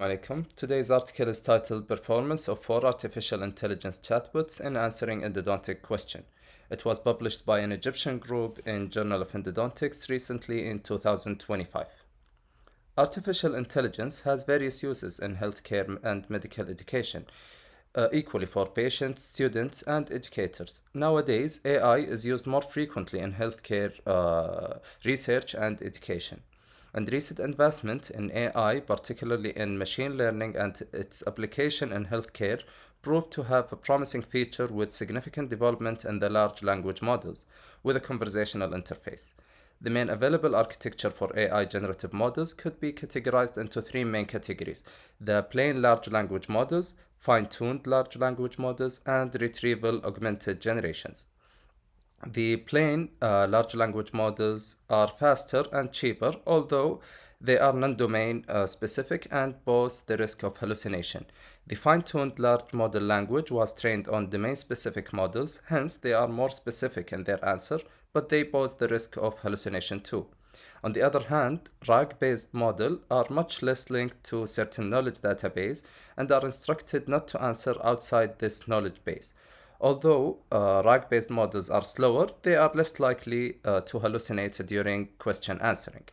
Alaikum. Today's article is titled Performance of 4 Artificial Intelligence Chatbots in Answering Endodontic Question. It was published by an Egyptian group in Journal of Endodontics recently in 2025. Artificial intelligence has various uses in healthcare and medical education, equally for patients, students, and educators. Nowadays, AI is used more frequently in healthcare research and education. And recent investment in AI, particularly in machine learning and its application in healthcare, proved to have a promising feature with significant development in the large language models with a conversational interface. The main available architecture for AI generative models could be categorized into three main categories: the plain large language models, fine tuned large language models, and retrieval augmented generations. The plain large language models are faster and cheaper, although they are non-domain specific and pose the risk of hallucination. The fine-tuned large model language was trained on domain-specific models, hence they are more specific in their answer, but they pose the risk of hallucination too. On the other hand, RAG-based models are much less linked to certain knowledge database and are instructed not to answer outside this knowledge base. Although RAG-based models are slower, they are less likely to hallucinate during question answering.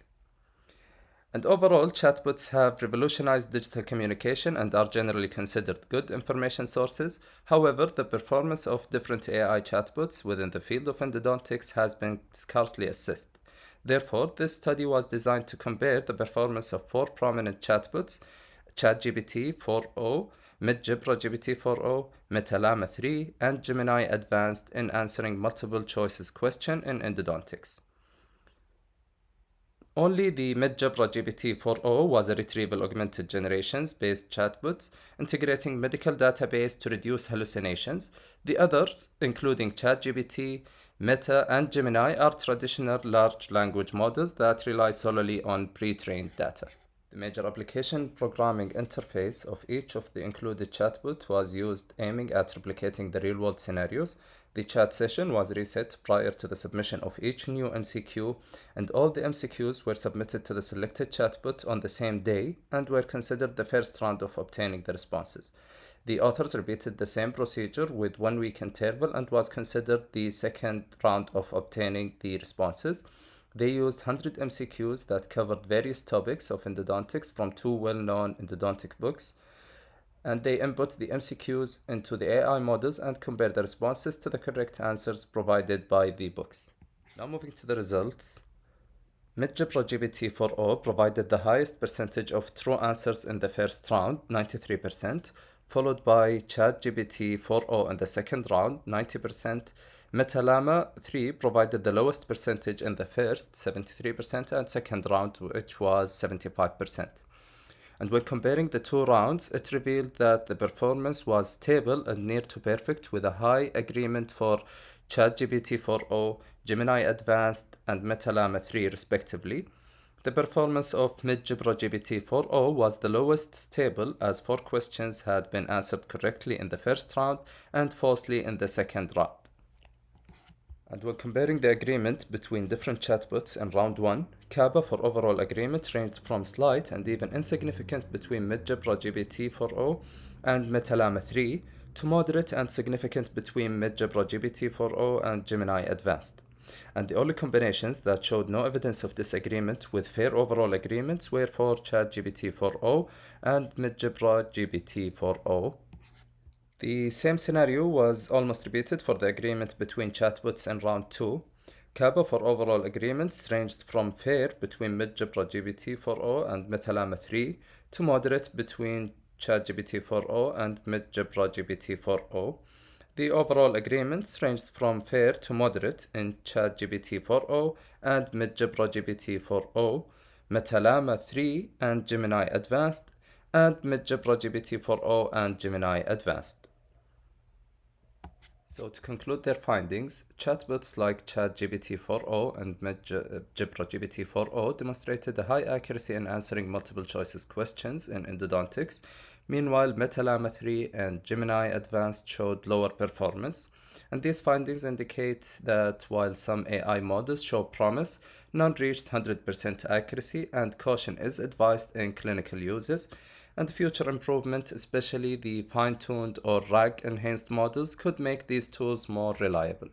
And overall, chatbots have revolutionized digital communication and are generally considered good information sources. However, the performance of different AI chatbots within the field of endodontics has been scarcely assessed. Therefore, this study was designed to compare the performance of four prominent chatbots: ChatGPT 4o, MidJibra GPT 4o, MetaLlama 3, and Gemini Advanced in answering multiple choices question in endodontics. Only the MidJibra GPT 4o was a retrieval augmented generations based chatbot integrating medical database to reduce hallucinations. The others, including ChatGPT, Meta, and Gemini, are traditional large language models that rely solely on pre-trained data. The major application programming interface of each of the included chatbot was used aiming at replicating the real-world scenarios. The chat session was reset prior to the submission of each new MCQ, and all the MCQs were submitted to the selected chatbot on the same day and were considered the first round of obtaining the responses. The authors repeated the same procedure with 1 week interval and was considered the second round of obtaining the responses. They used 100 MCQs that covered various topics of endodontics from two well-known endodontic books, and they input the MCQs into the AI models and compared the responses to the correct answers provided by the books. Now moving to the results. MidJibra GPT 4o provided the highest percentage of true answers in the first round, 93%, followed by ChatGPT 4o in the second round, 90%. MetaLlama 3 provided the lowest percentage in the first, 73%, and second round, which was 75%. And when comparing the two rounds, it revealed that the performance was stable and near to perfect, with a high agreement for ChatGPT 4o, Gemini Advanced, and MetaLlama 3 respectively. The performance of MidJibra GPT 4o was the lowest stable, as 4 questions had been answered correctly in the first round and falsely in the second round. And when comparing the agreement between different chatbots in round 1, Kappa for overall agreement ranged from slight and even insignificant between MidJibra GPT 4o and MetaLlama 3 to moderate and significant between MidJibra GPT 4o and Gemini Advanced. And the only combinations that showed no evidence of disagreement with fair overall agreements were for ChatGPT 4o and MidJibra GPT 4o. The same scenario was almost repeated for the agreement between chatbots in round 2. Kappa for overall agreements ranged from fair between MidJibra GPT 4o and MetaLlama 3 to moderate between ChatGPT 4o and MidJibra GPT 4o. The overall agreements ranged from fair to moderate in ChatGPT 4o and MidJibra GPT 4o, MetaLlama 3 and Gemini Advanced, and MidJibra GPT 4o and Gemini Advanced. So to conclude their findings, chatbots like ChatGPT 4o and MidJibra GPT 4o demonstrated a high accuracy in answering multiple choices questions in endodontics. Meanwhile, MetaLlama 3 and Gemini Advanced showed lower performance. And these findings indicate that while some AI models show promise, none reached 100% accuracy, and caution is advised in clinical uses. and future improvement, especially the fine tuned or RAG enhanced models, could make these tools more reliable.